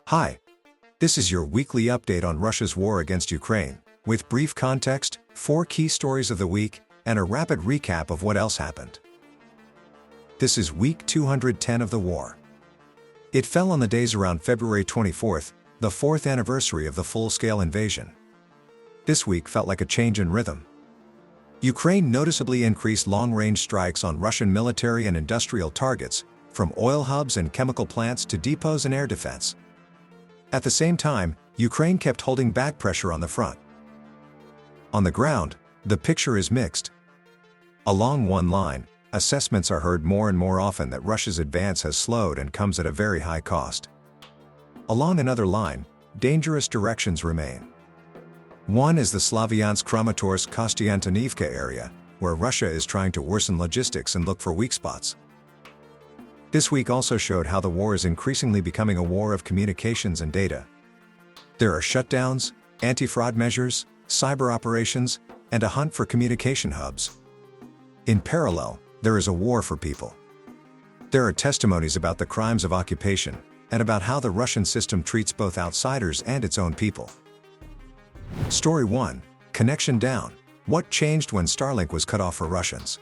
Hi, this is your weekly update on Russia's war against Ukraine, with brief context, 4 key stories of the week, and a rapid recap of what else happened. This is week 210 of the war. It fell on the days around February 24th, the 4th anniversary of the full-scale invasion. This week felt like a change in rhythm. Ukraine noticeably increased long-range strikes on Russian military and industrial targets, from oil hubs and chemical plants to depots and air defense. At the same time, Ukraine kept holding back pressure on the front. On the ground, the picture is mixed. Along one line, assessments are heard more and more often that Russia's advance has slowed and comes at a very high cost. Along another line, dangerous directions remain. One is the Slavyansk-Kramatorsk-Kostiantynivka area, where Russia is trying to worsen logistics and look for weak spots. This week also showed how the war is increasingly becoming a war of communications and data. There are shutdowns, anti-fraud measures, cyber operations, and a hunt for communication hubs. In parallel, there is a war for people. There are testimonies about the crimes of occupation, and about how the Russian system treats both outsiders and its own people. Story 1. Connection down. What changed when Starlink was cut off for Russians?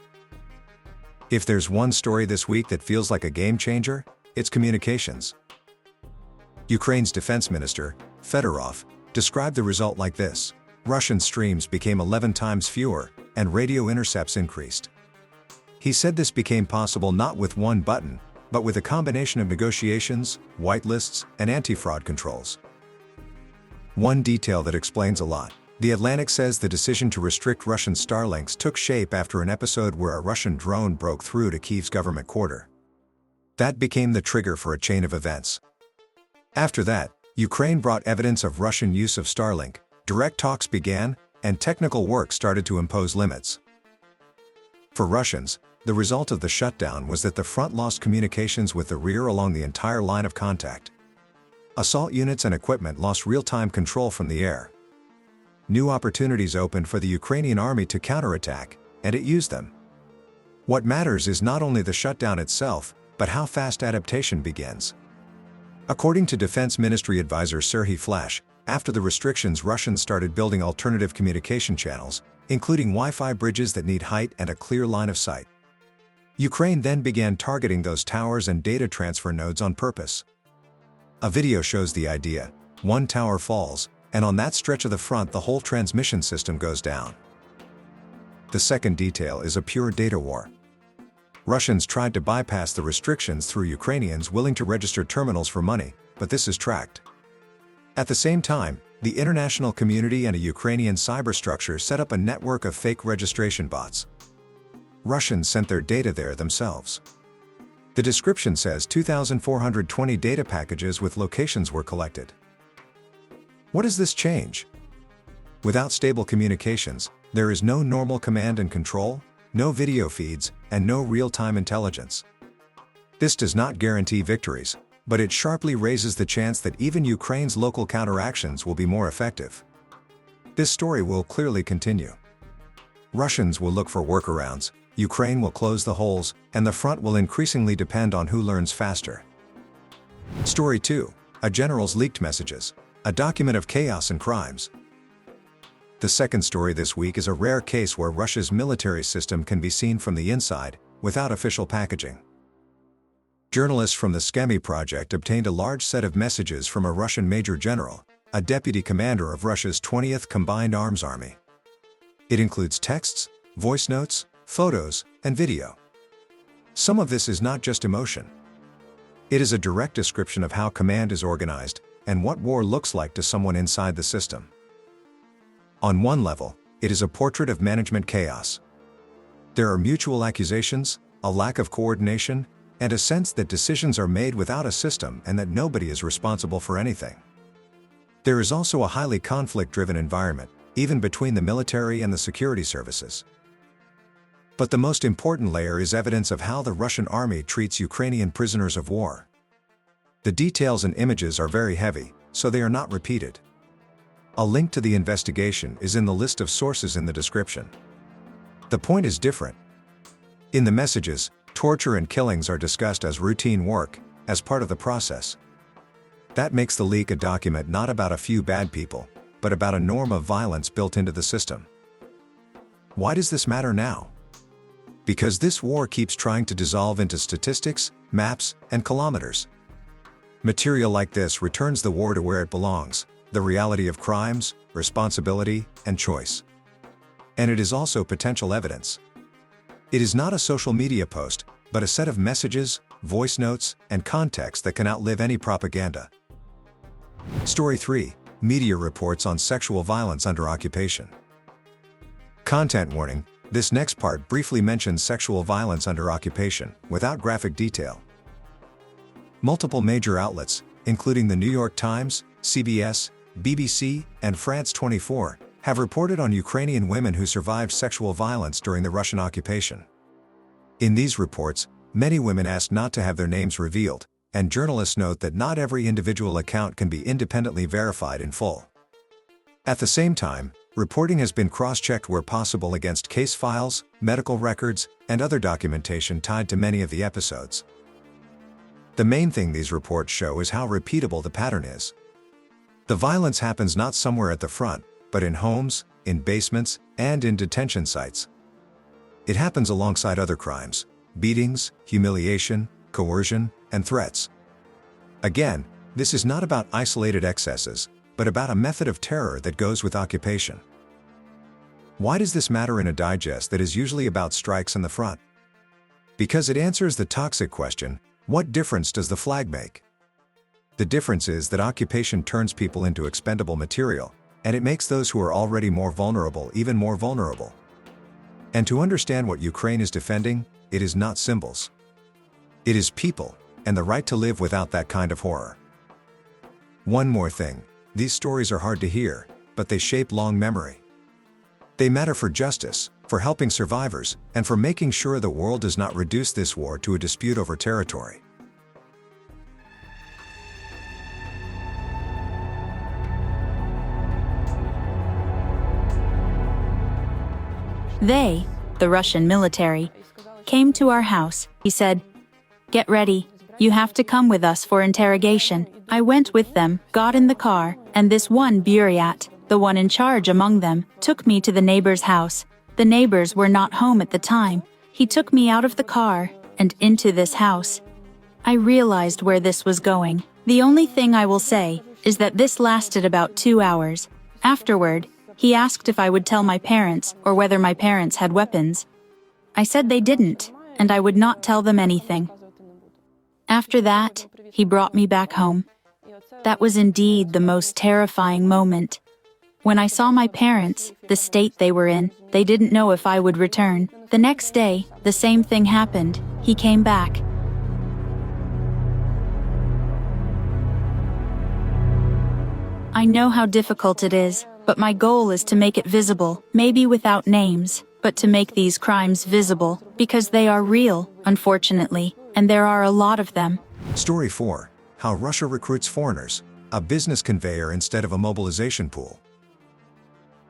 If there's one story this week that feels like a game changer, it's communications. Ukraine's defense minister, Fedorov, described the result like this: Russian streams became 11 times fewer, and radio intercepts increased. He said this became possible not with one button, but with a combination of negotiations, whitelists, and anti-fraud controls. One detail that explains a lot. The Atlantic says the decision to restrict Russian Starlinks took shape after an episode where a Russian drone broke through to Kyiv's government quarter. That became the trigger for a chain of events. After that, Ukraine brought evidence of Russian use of Starlink, direct talks began, and technical work started to impose limits. For Russians, the result of the shutdown was that the front lost communications with the rear along the entire line of contact. Assault units and equipment lost real-time control from the air. New opportunities opened for the Ukrainian army to counterattack, and it used them. What matters is not only the shutdown itself, but how fast adaptation begins. According to Defense Ministry advisor Serhiy Flash, after the restrictions, Russians started building alternative communication channels, including Wi-Fi bridges that need height and a clear line of sight. Ukraine then began targeting those towers and data transfer nodes on purpose. A video shows the idea: one tower falls, and on that stretch of the front the whole transmission system goes down. The second detail is a pure data war. Russians tried to bypass the restrictions through Ukrainians willing to register terminals for money, but this is tracked. At the same time, the international community and a Ukrainian cyberstructure set up a network of fake registration bots. Russians sent their data there themselves. The description says 2,420 data packages with locations were collected. What does this change? Without stable communications, there is no normal command and control, no video feeds, and no real-time intelligence. This does not guarantee victories, but it sharply raises the chance that even Ukraine's local counteractions will be more effective. This story will clearly continue. Russians will look for workarounds, Ukraine will close the holes, and the front will increasingly depend on who learns faster. Story 2. A general's leaked messages. A document of chaos and crimes. The second story this week is a rare case where Russia's military system can be seen from the inside, without official packaging. Journalists from the Schemy project obtained a large set of messages from a Russian major general, a deputy commander of Russia's 20th Combined Arms Army. It includes texts, voice notes, photos, and video. Some of this is not just emotion. It is a direct description of how command is organized, and what war looks like to someone inside the system. On one level, it is a portrait of management chaos. There are mutual accusations, a lack of coordination, and a sense that decisions are made without a system and that nobody is responsible for anything. There is also a highly conflict-driven environment, even between the military and the security services. But the most important layer is evidence of how the Russian army treats Ukrainian prisoners of war. The details and images are very heavy, so they are not repeated. A link to the investigation is in the list of sources in the description. The point is different. In the messages, torture and killings are discussed as routine work, as part of the process. That makes the leak a document not about a few bad people, but about a norm of violence built into the system. Why does this matter now? Because this war keeps trying to dissolve into statistics, maps, and kilometers. Material like this returns the war to where it belongs, the reality of crimes, responsibility, and choice. And it is also potential evidence. It is not a social media post, but a set of messages, voice notes, and context that can outlive any propaganda. Story 3. Media reports on sexual violence under occupation. Content warning: this next part briefly mentions sexual violence under occupation, without graphic detail. Multiple major outlets, including the New York Times, CBS, BBC, and France 24, have reported on Ukrainian women who survived sexual violence during the Russian occupation. In these reports, many women asked not to have their names revealed, and journalists note that not every individual account can be independently verified in full. At the same time, reporting has been cross-checked where possible against case files, medical records, and other documentation tied to many of the episodes. The main thing these reports show is how repeatable the pattern is. The violence happens not somewhere at the front, but in homes, in basements, and in detention sites. It happens alongside other crimes: beatings, humiliation, coercion, and threats. Again, this is not about isolated excesses, but about a method of terror that goes with occupation. Why does this matter in a digest that is usually about strikes in the front? Because it answers the toxic question: what difference does the flag make? The difference is that occupation turns people into expendable material, and it makes those who are already more vulnerable even more vulnerable. And to understand what Ukraine is defending, it is not symbols. It is people, and the right to live without that kind of horror. One more thing: these stories are hard to hear, but they shape long memory. They matter for justice, for helping survivors, and for making sure the world does not reduce this war to a dispute over territory. They, the Russian military, came to our house. He said, "Get ready. You have to come with us for interrogation." I went with them, got in the car, and this one buryat, the one in charge among them, took me to the neighbor's house. The neighbors were not home at the time. He took me out of the car and into this house. I realized where this was going. The only thing I will say is that this lasted about 2 hours. Afterward, he asked if I would tell my parents or whether my parents had weapons. I said they didn't, and I would not tell them anything. After that, he brought me back home. That was indeed the most terrifying moment. When I saw my parents, the state they were in, they didn't know if I would return. The next day, the same thing happened. He came back. I know how difficult it is, but my goal is to make it visible, maybe without names, but to make these crimes visible, because they are real, unfortunately, and there are a lot of them. Story 4. How Russia recruits foreigners, a business conveyor instead of a mobilization pool.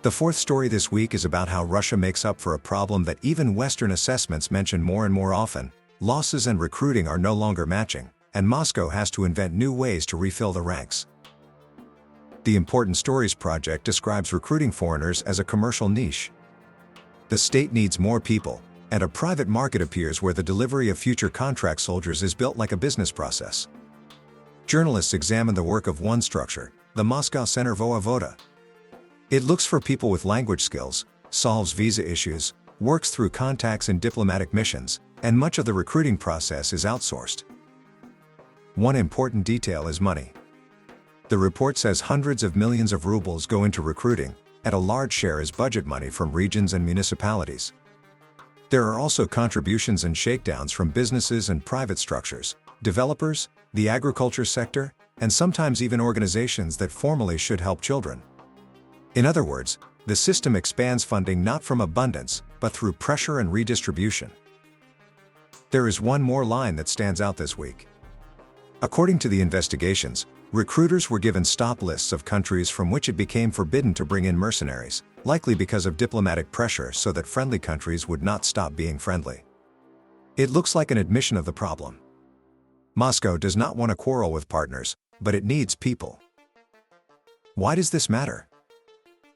The fourth story this week is about how Russia makes up for a problem that even Western assessments mention more and more often: losses and recruiting are no longer matching, and Moscow has to invent new ways to refill the ranks. The Important Stories Project describes recruiting foreigners as a commercial niche. The state needs more people, and a private market appears where the delivery of future contract soldiers is built like a business process. Journalists examine the work of one structure, the Moscow Center Voyevoda. It looks for people with language skills, solves visa issues, works through contacts in diplomatic missions, and much of the recruiting process is outsourced. One important detail is money. The report says hundreds of millions of rubles go into recruiting, and a large share is budget money from regions and municipalities. There are also contributions and shakedowns from businesses and private structures, developers, the agriculture sector, and sometimes even organizations that formally should help children. In other words, the system expands funding not from abundance, but through pressure and redistribution. There is one more line that stands out this week. According to the investigations, recruiters were given stop lists of countries from which it became forbidden to bring in mercenaries, likely because of diplomatic pressure so that friendly countries would not stop being friendly. It looks like an admission of the problem. Moscow does not want to quarrel with partners, but it needs people. Why does this matter?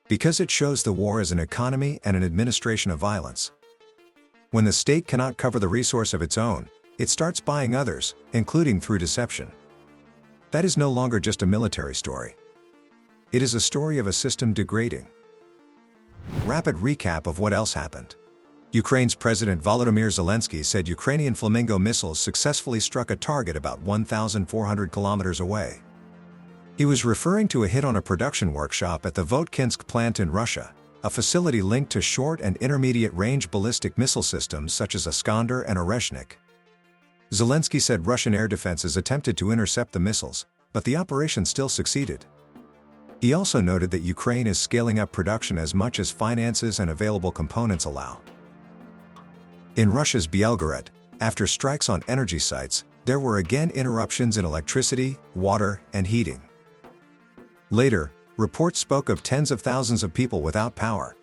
Because it shows the war as an economy and an administration of violence. When the state cannot cover the resource of its own, it starts buying others, including through deception. That is no longer just a military story. It is a story of a system degrading. Rapid recap of what else happened. Ukraine's President Volodymyr Zelensky said Ukrainian Flamingo missiles successfully struck a target about 1,400 kilometers away. He was referring to a hit on a production workshop at the Votkinsk plant in Russia, a facility linked to short and intermediate-range ballistic missile systems such as Iskander and Oreshnik. Zelensky said Russian air defenses attempted to intercept the missiles, but the operation still succeeded. He also noted that Ukraine is scaling up production as much as finances and available components allow. In Russia's Belgorod, after strikes on energy sites, there were again interruptions in electricity, water, and heating. Later, reports spoke of tens of thousands of people without power.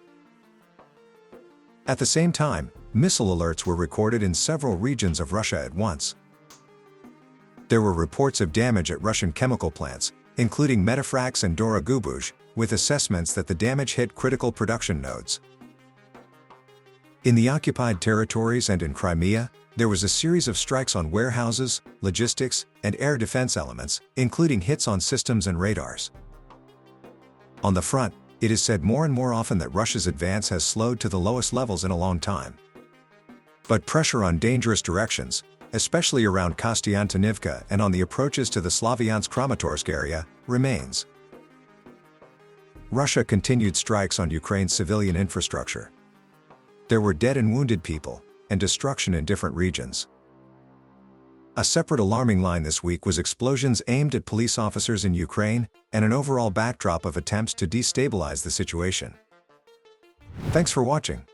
At the same time, missile alerts were recorded in several regions of Russia at once. There were reports of damage at Russian chemical plants, including Metafrax and Dorogubuj, with assessments that the damage hit critical production nodes. In the occupied territories and in Crimea, there was a series of strikes on warehouses, logistics, and air defense elements, including hits on systems and radars. On the front, it is said more and more often that Russia's advance has slowed to the lowest levels in a long time. But pressure on dangerous directions, especially around Kostiantynivka and on the approaches to the Slavyansk-Kramatorsk area, remains. Russia continued strikes on Ukraine's civilian infrastructure. There were dead and wounded people, and destruction in different regions. A separate alarming line this week was explosions aimed at police officers in Ukraine and an overall backdrop of attempts to destabilize the situation. Thanks for watching.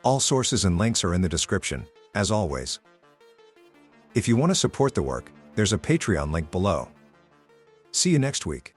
All sources and links are in the description, as always. If you want to support the work, there's a Patreon link below. See you next week.